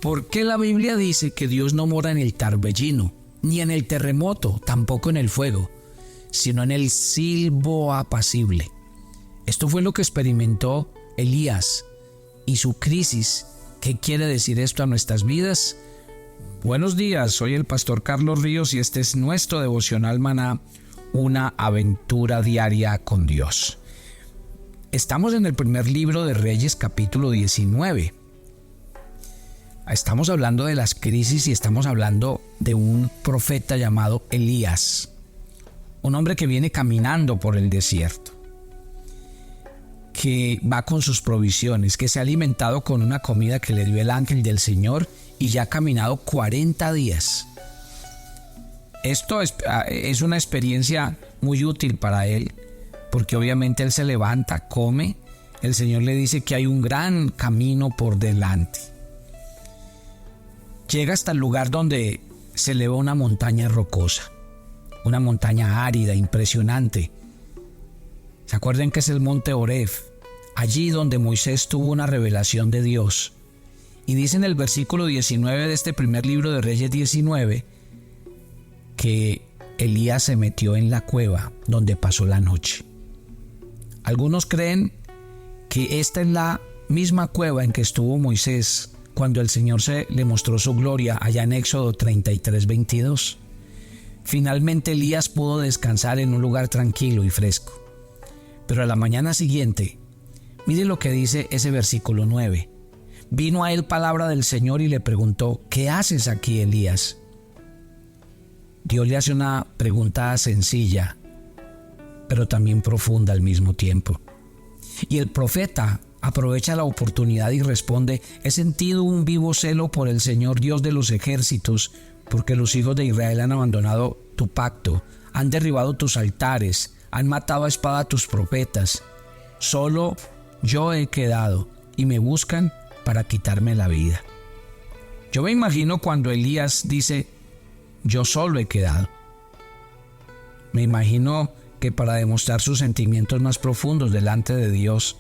¿Por qué la Biblia dice que Dios no mora en el torbellino, ni en el terremoto, tampoco en el fuego, sino en el silbo apacible? Esto fue lo que experimentó Elías y su crisis. ¿Qué quiere decir esto a nuestras vidas? Buenos días, soy el pastor Carlos Ríos y este es nuestro devocional Maná, una aventura diaria con Dios. Estamos en el primer libro de Reyes, capítulo 19. Estamos hablando de las crisis y estamos hablando de un profeta llamado Elías, un hombre que viene caminando por el desierto, que va con sus provisiones, que se ha alimentado con una comida que le dio el ángel del Señor y ya ha caminado 40 días. Esto es una experiencia muy útil para él, porque obviamente él se levanta, come, el Señor le dice que hay un gran camino por delante. Llega hasta el lugar donde se eleva una montaña rocosa, una montaña árida, impresionante. ¿Se acuerdan que es el monte Oreb? Allí donde Moisés tuvo una revelación de Dios. Y dice en el versículo 19 de este primer libro de Reyes 19 que Elías se metió en la cueva donde pasó la noche. Algunos creen que esta es la misma cueva en que estuvo Moisés cuando el Señor le mostró su gloria allá en Éxodo 33:22. Finalmente Elías pudo descansar en un lugar tranquilo y fresco. Pero a la mañana siguiente, mire lo que dice ese versículo 9. Vino a él palabra del Señor y le preguntó: ¿qué haces aquí, Elías? Dios le hace una pregunta sencilla, pero también profunda al mismo tiempo. Y el profeta aprovecha la oportunidad y responde: he sentido un vivo celo por el Señor Dios de los ejércitos, porque los hijos de Israel han abandonado tu pacto, han derribado tus altares, han matado a espada a tus profetas. Solo yo he quedado y me buscan para quitarme la vida. Yo me imagino cuando Elías dice: yo solo he quedado. Me imagino que para demostrar sus sentimientos más profundos delante de Dios,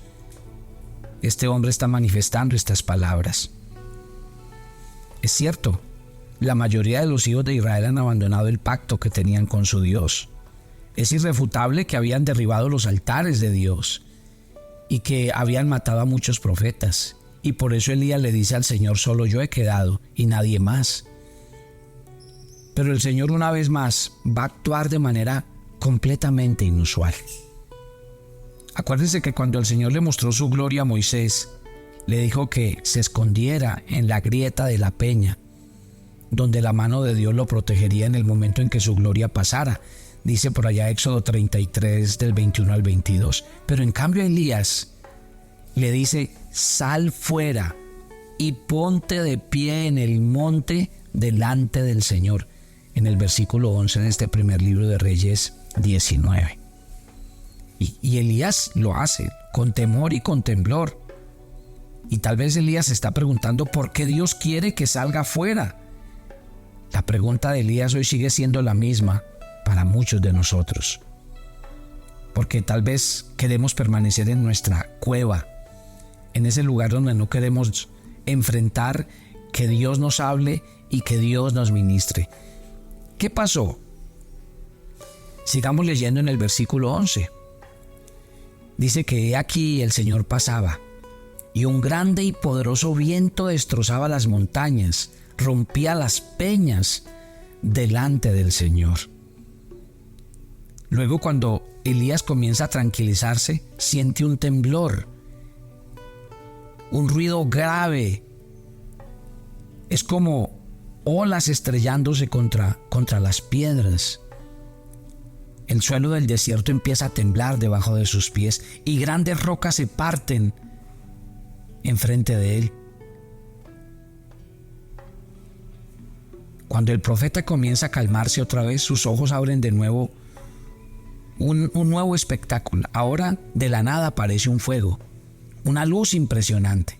este hombre está manifestando estas palabras. Es cierto, la mayoría de los hijos de Israel han abandonado el pacto que tenían con su Dios. Es irrefutable que habían derribado los altares de Dios y que habían matado a muchos profetas. Y por eso Elías le dice al Señor: solo yo he quedado y nadie más. Pero el Señor una vez más va a actuar de manera completamente inusual. Acuérdense que cuando el Señor le mostró su gloria a Moisés, le dijo que se escondiera en la grieta de la peña, donde la mano de Dios lo protegería en el momento en que su gloria pasara. Dice por allá Éxodo 33 del 21 al 22. Pero en cambio Elías le dice: sal fuera y ponte de pie en el monte delante del Señor. En el versículo 11 de este primer libro de Reyes 19. Y Elías lo hace con temor y con temblor. Y tal vez Elías se está preguntando por qué Dios quiere que salga fuera. La pregunta de Elías hoy sigue siendo la misma para muchos de nosotros. Porque tal vez queremos permanecer en nuestra cueva, en ese lugar donde no queremos enfrentar que Dios nos hable y que Dios nos ministre. ¿Qué pasó? Sigamos leyendo en el versículo 11. Dice que aquí el Señor pasaba, y un grande y poderoso viento destrozaba las montañas, rompía las peñas delante del Señor. Luego, cuando Elías comienza a tranquilizarse, siente un temblor, un ruido grave. Es como olas estrellándose contra las piedras. El suelo del desierto empieza a temblar debajo de sus pies y grandes rocas se parten enfrente de él. Cuando el profeta comienza a calmarse otra vez, sus ojos abren de nuevo un nuevo espectáculo. Ahora de la nada aparece un fuego, una luz impresionante,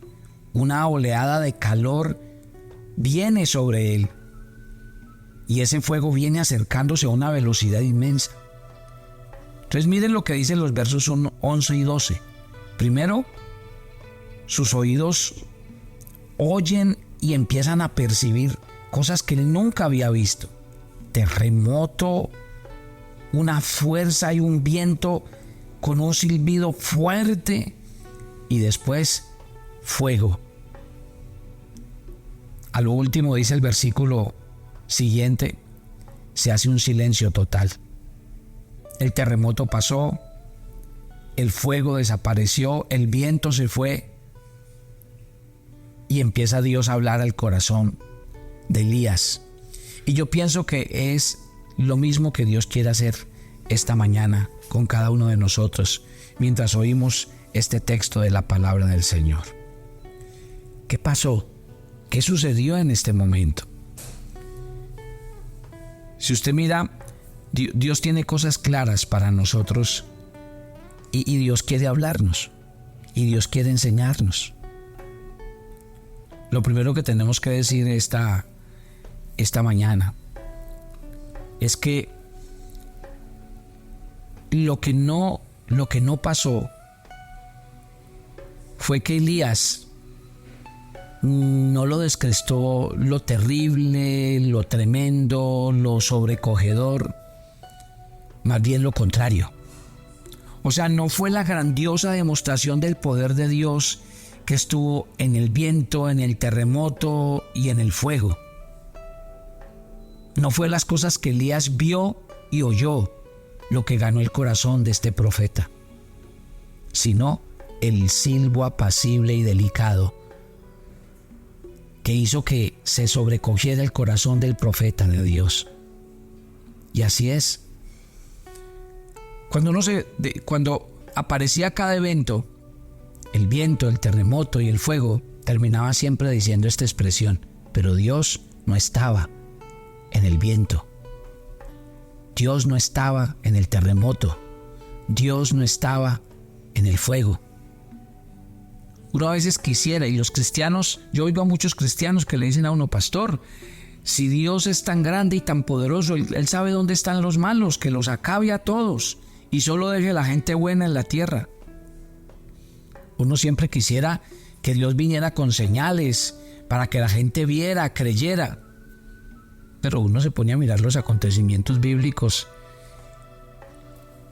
una oleada de calor viene sobre él, y ese fuego viene acercándose a una velocidad inmensa. Entonces miren lo que dicen los versos 11 y 12. Primero, sus oídos oyen y empiezan a percibir cosas que él nunca había visto. Terremoto, una fuerza y un viento con un silbido fuerte y después fuego. A lo último dice el versículo siguiente, se hace un silencio total. El terremoto pasó, el fuego desapareció, el viento se fue y empieza Dios a hablar al corazón de Elías. Y yo pienso que es lo mismo que Dios quiere hacer esta mañana con cada uno de nosotros mientras oímos este texto de la palabra del Señor. ¿Qué pasó? ¿Qué sucedió en este momento? Si usted mira, Dios tiene cosas claras para nosotros y Dios quiere hablarnos y Dios quiere enseñarnos. Lo primero que tenemos que decir esta mañana es que lo que no pasó fue que Elías no lo descrestó lo terrible, lo tremendo, lo sobrecogedor, más bien lo contrario. O sea, no fue la grandiosa demostración del poder de Dios que estuvo en el viento, en el terremoto y en el fuego. No fue las cosas que Elías vio y oyó lo que ganó el corazón de este profeta, sino el silbo apacible y delicado que hizo que se sobrecogiera el corazón del profeta de Dios. Y así es. Cuando aparecía cada evento, el viento, el terremoto y el fuego, terminaba siempre diciendo esta expresión: pero Dios no estaba en el viento. Dios no estaba en el terremoto. Dios no estaba en el fuego. Uno a veces quisiera, y los cristianos, yo oigo a muchos cristianos que le dicen a uno: pastor, si Dios es tan grande y tan poderoso, Él sabe dónde están los malos, que los acabe a todos y solo deje a la gente buena en la tierra. Uno siempre quisiera que Dios viniera con señales para que la gente viera, creyera. Pero uno se pone a mirar los acontecimientos bíblicos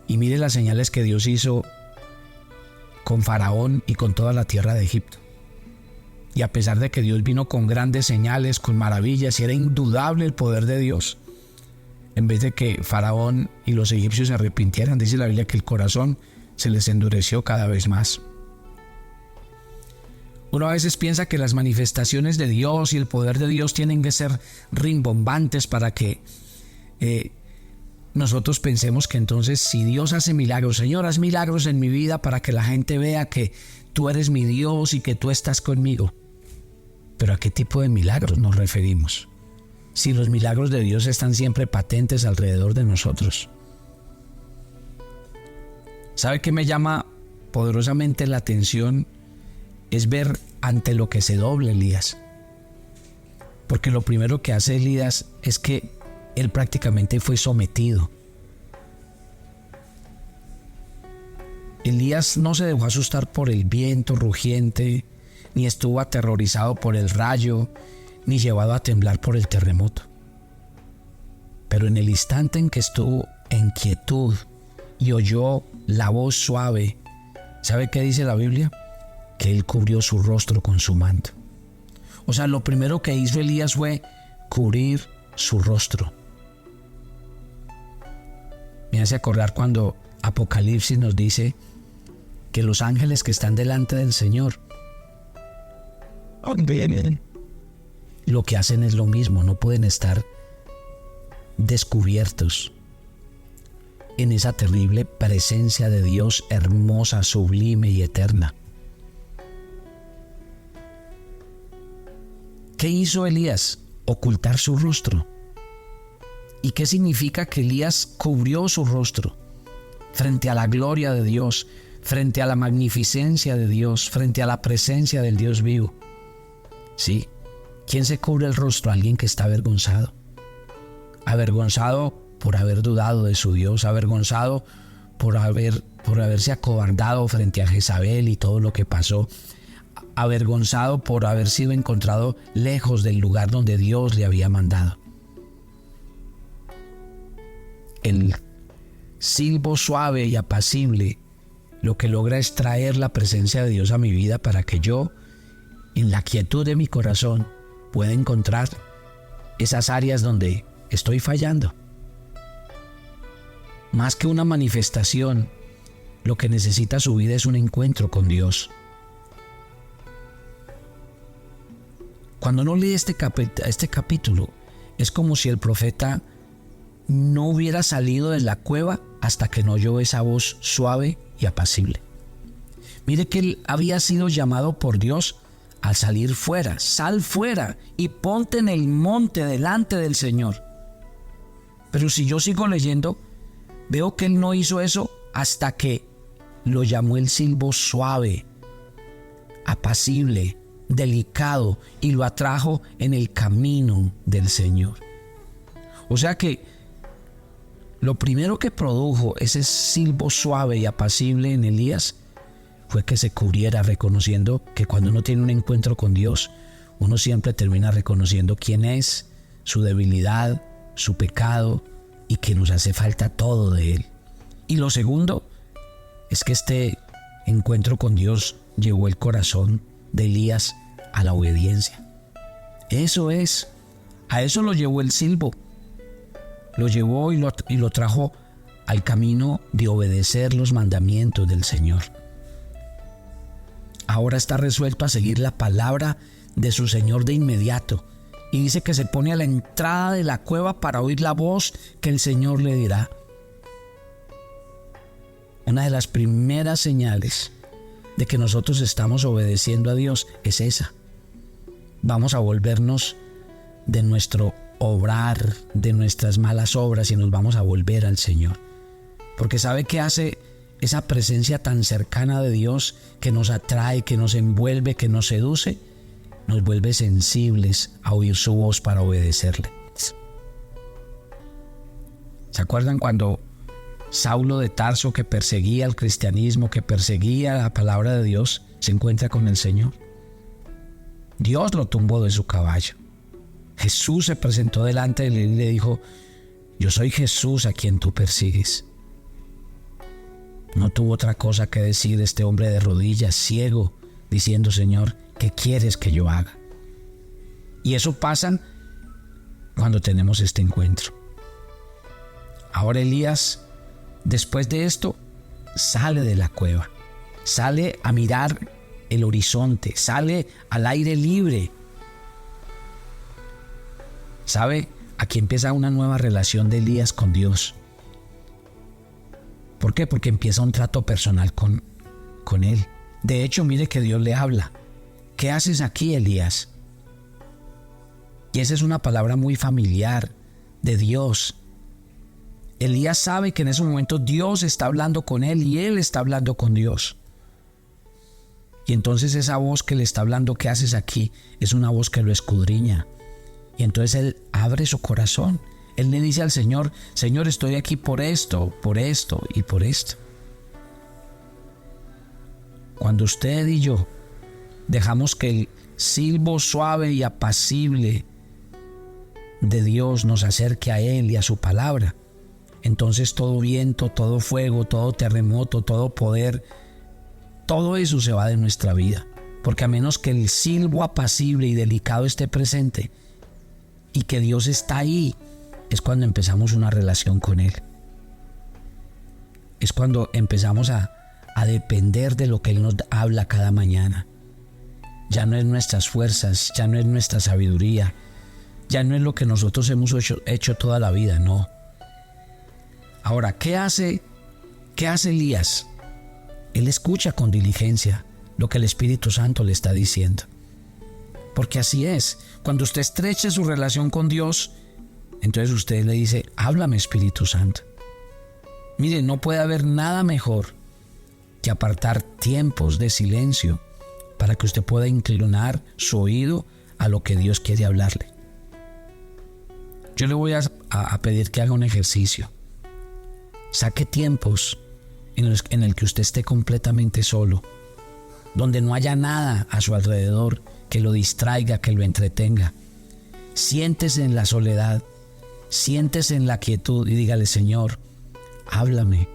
y mire las señales que Dios hizo con Faraón y con toda la tierra de Egipto. Y a pesar de que Dios vino con grandes señales, con maravillas, y era indudable el poder de Dios, en vez de que Faraón y los egipcios se arrepintieran, dice la Biblia que el corazón se les endureció cada vez más. Uno a veces piensa que las manifestaciones de Dios y el poder de Dios tienen que ser rimbombantes para que nosotros pensemos que entonces, si Dios hace milagros, Señor, haz milagros en mi vida para que la gente vea que tú eres mi Dios y que tú estás conmigo. Pero ¿a qué tipo de milagros nos referimos? Si los milagros de Dios están siempre patentes alrededor de nosotros. ¿Sabe qué me llama poderosamente la atención? Es ver ante lo que se dobla Elías. Porque lo primero que hace Elías es que él prácticamente fue sometido. Elías no se dejó asustar por el viento rugiente, ni estuvo aterrorizado por el rayo, ni llevado a temblar por el terremoto. Pero en el instante en que estuvo en quietud y oyó la voz suave, ¿sabe qué dice la Biblia? Que él cubrió su rostro con su manto. O sea, lo primero que hizo Elías fue cubrir su rostro. Me hace acordar cuando Apocalipsis nos dice que los ángeles que están delante del Señor, lo que hacen es lo mismo, no pueden estar descubiertos en esa terrible presencia de Dios hermosa, sublime y eterna. ¿Qué hizo Elías? Ocultar su rostro. ¿Y qué significa que Elías cubrió su rostro frente a la gloria de Dios, frente a la magnificencia de Dios, frente a la presencia del Dios vivo? Sí, ¿quién se cubre el rostro? Alguien que está avergonzado. Avergonzado por haber dudado de su Dios, avergonzado por haberse acobardado frente a Jezabel y todo lo que pasó, avergonzado por haber sido encontrado lejos del lugar donde Dios le había mandado. El silbo suave y apacible lo que logra es traer la presencia de Dios a mi vida para que yo, en la quietud de mi corazón, pueda encontrar esas áreas donde estoy fallando. Más que una manifestación, lo que necesita su vida es un encuentro con Dios. Cuando uno lee este capítulo, es como si el profeta no hubiera salido de la cueva hasta que no oyó esa voz suave y apacible. Mire que él había sido llamado por Dios al salir fuera. Sal fuera y ponte en el monte delante del Señor. Pero si yo sigo leyendo, veo que él no hizo eso hasta que lo llamó el silbo suave, apacible, delicado, y lo atrajo en el camino del Señor. O sea que lo primero que produjo ese silbo suave y apacible en Elías fue que se cubriera, reconociendo que cuando uno tiene un encuentro con Dios, uno siempre termina reconociendo quién es, su debilidad, su pecado, y que nos hace falta todo de Él. Y lo segundo es que este encuentro con Dios llevó el corazón de Elías a la obediencia. Eso es, a eso lo llevó el silbo. Lo llevó y lo trajo al camino de obedecer los mandamientos del Señor. Ahora está resuelto a seguir la palabra de su Señor de inmediato. Y dice que se pone a la entrada de la cueva para oír la voz que el Señor le dirá. Una de las primeras señales de que nosotros estamos obedeciendo a Dios es esa. Vamos a volvernos de nuestro obrar, de nuestras malas obras, y nos vamos a volver al Señor. Porque ¿sabe qué hace esa presencia tan cercana de Dios, que nos atrae, que nos envuelve, que nos seduce? Nos vuelve sensibles a oír su voz para obedecerle. ¿Se acuerdan cuando Saulo de Tarso, que perseguía el cristianismo, que perseguía la palabra de Dios, se encuentra con el Señor? Dios lo tumbó de su caballo. Jesús se presentó delante de él y le dijo: yo soy Jesús a quien tú persigues. No tuvo otra cosa que decir este hombre de rodillas, ciego, diciendo: Señor, ¿qué quieres que yo haga? Y eso pasa cuando tenemos este encuentro. Ahora Elías, después de esto, sale de la cueva, sale a mirar el horizonte, sale al aire libre. ¿Sabe? Aquí empieza una nueva relación de Elías con Dios. ¿Por qué? Porque empieza un trato personal con él. De hecho, mire que Dios le habla: ¿qué haces aquí, Elías? Y esa es una palabra muy familiar de Dios. Elías sabe que en ese momento Dios está hablando con él y él está hablando con Dios. Y entonces esa voz que le está hablando, ¿qué haces aquí?, es una voz que lo escudriña. Y entonces él abre su corazón. Él le dice al Señor: Señor, estoy aquí por esto y por esto. Cuando usted y yo dejamos que el silbo suave y apacible de Dios nos acerque a Él y a su palabra, entonces todo viento, todo fuego, todo terremoto, todo poder, todo eso se va de nuestra vida. Porque a menos que el silbo apacible y delicado esté presente y que Dios está ahí, es cuando empezamos una relación con Él. Es cuando empezamos a depender de lo que Él nos habla cada mañana. Ya no es nuestras fuerzas, ya no es nuestra sabiduría, ya no es lo que nosotros hemos hecho toda la vida, no. Ahora, ¿qué hace Elías? Él escucha con diligencia lo que el Espíritu Santo le está diciendo. Porque así es, cuando usted estreche su relación con Dios, entonces usted le dice: háblame, Espíritu Santo. Mire, no puede haber nada mejor que apartar tiempos de silencio para que usted pueda inclinar su oído a lo que Dios quiere hablarle. Yo le voy a pedir que haga un ejercicio. Saque tiempos en el que usted esté completamente solo donde no haya nada a su alrededor que lo distraiga, que lo entretenga. Siéntese en la soledad, siéntese en la quietud y dígale: Señor, háblame,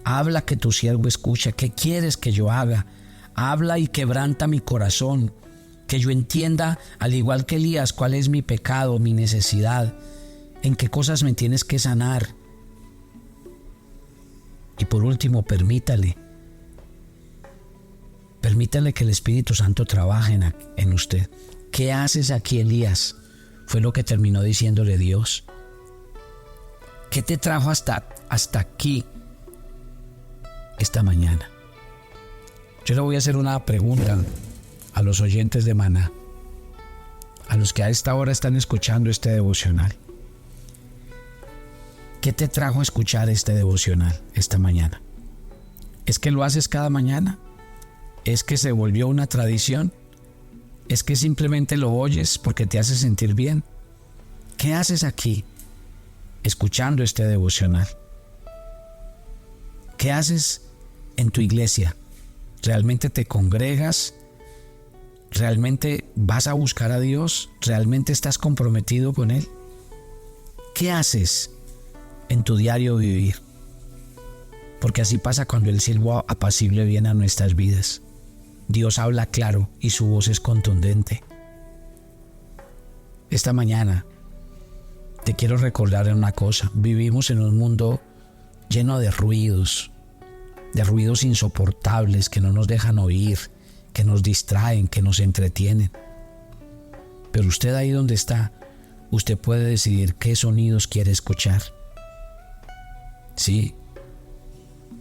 habla, que tu siervo escucha. ¿Qué quieres que yo haga? Habla y quebranta mi corazón, que yo entienda, al igual que Elías, cuál es mi pecado, mi necesidad, en qué cosas me tienes que sanar. Y por último, permítale que el Espíritu Santo trabaje en usted. ¿Qué haces aquí, Elías? Fue lo que terminó diciéndole Dios. ¿Qué te trajo hasta aquí esta mañana? Yo le voy a hacer una pregunta a los oyentes de Maná, a los que a esta hora están escuchando este devocional. ¿Qué te trajo a escuchar este devocional esta mañana? ¿Es que lo haces cada mañana? ¿Es que se volvió una tradición? ¿Es que simplemente lo oyes porque te hace sentir bien? ¿Qué haces aquí escuchando este devocional? ¿Qué haces en tu iglesia? ¿Realmente te congregas? ¿Realmente vas a buscar a Dios? ¿Realmente estás comprometido con Él? ¿Qué haces en tu diario vivir? Porque así pasa cuando el silbo apacible viene a nuestras vidas. Dios habla claro y su voz es contundente. Esta mañana te quiero recordar una cosa. Vivimos en un mundo lleno de ruidos insoportables que no nos dejan oír, que nos distraen, que nos entretienen. Pero usted ahí donde está, usted puede decidir qué sonidos quiere escuchar. Sí,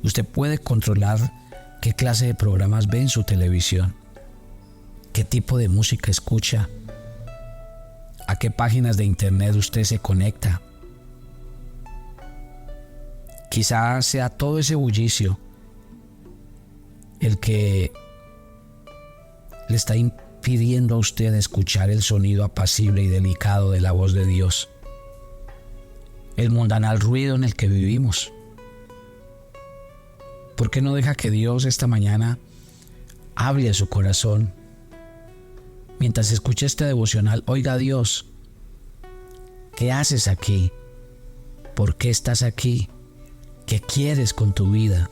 usted puede controlar qué clase de programas ve en su televisión, qué tipo de música escucha, a qué páginas de internet usted se conecta. Quizá sea todo ese bullicio el que le está impidiendo a usted escuchar el sonido apacible y delicado de la voz de Dios, el mundanal ruido en el que vivimos. ¿Por qué no deja que Dios esta mañana hable a su corazón? Mientras escucha este devocional, oiga a Dios. ¿Qué haces aquí? ¿Por qué estás aquí? ¿Qué quieres con tu vida?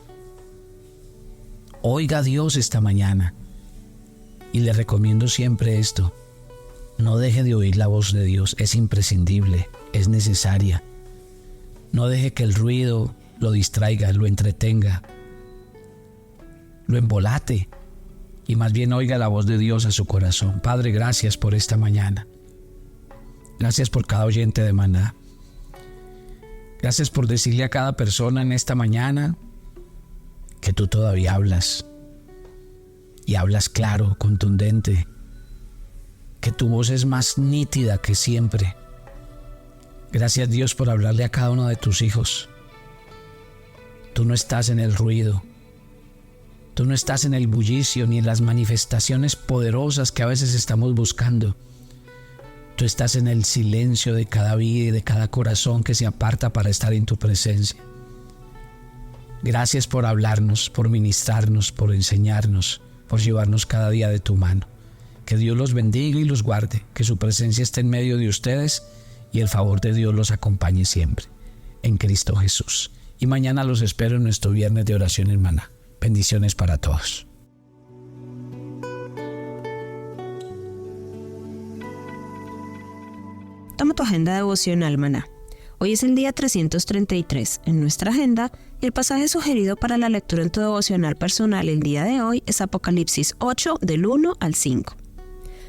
Oiga a Dios esta mañana. Y le recomiendo siempre esto: no deje de oír la voz de Dios. Es imprescindible, es necesaria. No deje que el ruido lo distraiga, lo entretenga, lo embolate, y más bien oiga la voz de Dios a su corazón. Padre, gracias por esta mañana. Gracias por cada oyente de Maná. Gracias por decirle a cada persona en esta mañana que tú todavía hablas, y hablas claro, contundente, que tu voz es más nítida que siempre. Gracias, Dios, por hablarle a cada uno de tus hijos. Tú no estás en el ruido, tú no estás en el bullicio ni en las manifestaciones poderosas que a veces estamos buscando. Tú estás en el silencio de cada vida y de cada corazón que se aparta para estar en tu presencia. Gracias por hablarnos, por ministrarnos, por enseñarnos, por llevarnos cada día de tu mano. Que Dios los bendiga y los guarde, que su presencia esté en medio de ustedes y el favor de Dios los acompañe siempre. En Cristo Jesús. Y mañana los espero en nuestro viernes de oración en Maná. Bendiciones para todos. Toma tu agenda devocional, Maná. Hoy es el día 333 en nuestra agenda y el pasaje sugerido para la lectura en tu devocional personal el día de hoy es Apocalipsis 8 del 1 al 5.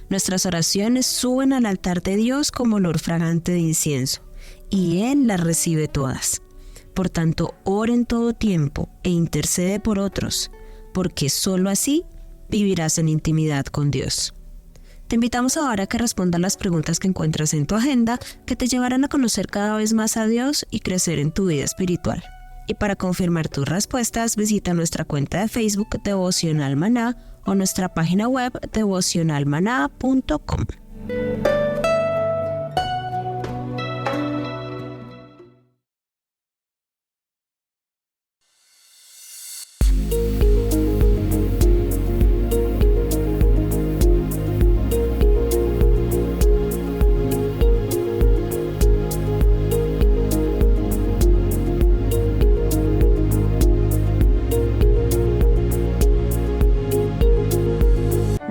Nuestras oraciones suben al altar de Dios como olor fragante de incienso y Él las recibe todas. Por tanto, ora en todo tiempo e intercede por otros, porque solo así vivirás en intimidad con Dios. Te invitamos ahora a que respondas las preguntas que encuentras en tu agenda que te llevarán a conocer cada vez más a Dios y crecer en tu vida espiritual. Y para confirmar tus respuestas, visita nuestra cuenta de Facebook Devocional Maná o nuestra página web devocionalmaná.com.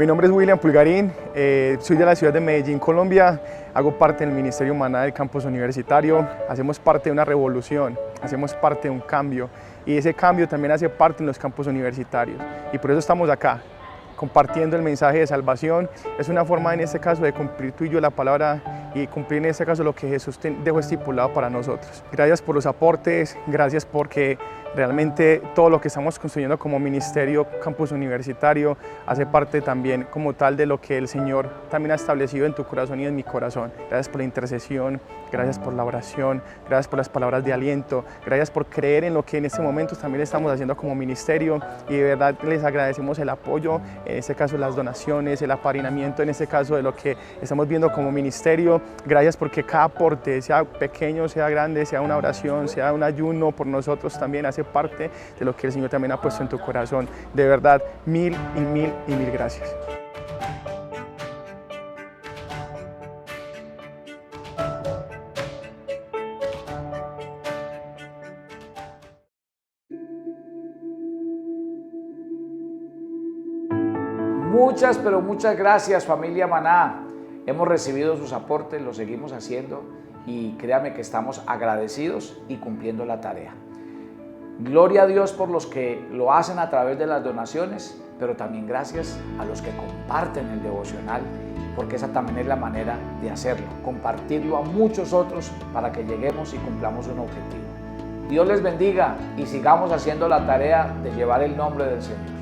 Mi nombre es William Pulgarín, soy de la ciudad de Medellín, Colombia, hago parte del Ministerio Maná del campus universitario, hacemos parte de una revolución, hacemos parte de un cambio y ese cambio también hace parte en los campus universitarios y por eso estamos acá, compartiendo el mensaje de salvación. Es una forma en este caso de cumplir tú y yo la palabra y cumplir en este caso lo que Jesús dejó estipulado para nosotros. Gracias por los aportes, gracias porque realmente todo lo que estamos construyendo como ministerio campus universitario hace parte también como tal de lo que el Señor también ha establecido en tu corazón y en mi corazón. Gracias por la intercesión, gracias por la oración, gracias por las palabras de aliento, gracias por creer en lo que en este momento también estamos haciendo como ministerio y de verdad les agradecemos el apoyo, en este caso las donaciones, el apadrinamiento, en este caso de lo que estamos viendo como ministerio. Gracias porque cada aporte, sea pequeño, sea grande, sea una oración, sea un ayuno por nosotros también hace parte de lo que el Señor también ha puesto en tu corazón. De verdad, mil gracias. Muchas, pero muchas gracias, familia Maná. Hemos recibido sus aportes, lo seguimos haciendo y créame que estamos agradecidos y cumpliendo la tarea. Gloria a Dios por los que lo hacen a través de las donaciones, pero también gracias a los que comparten el devocional, porque esa también es la manera de hacerlo, compartirlo a muchos otros para que lleguemos y cumplamos un objetivo. Dios les bendiga y sigamos haciendo la tarea de llevar el nombre del Señor.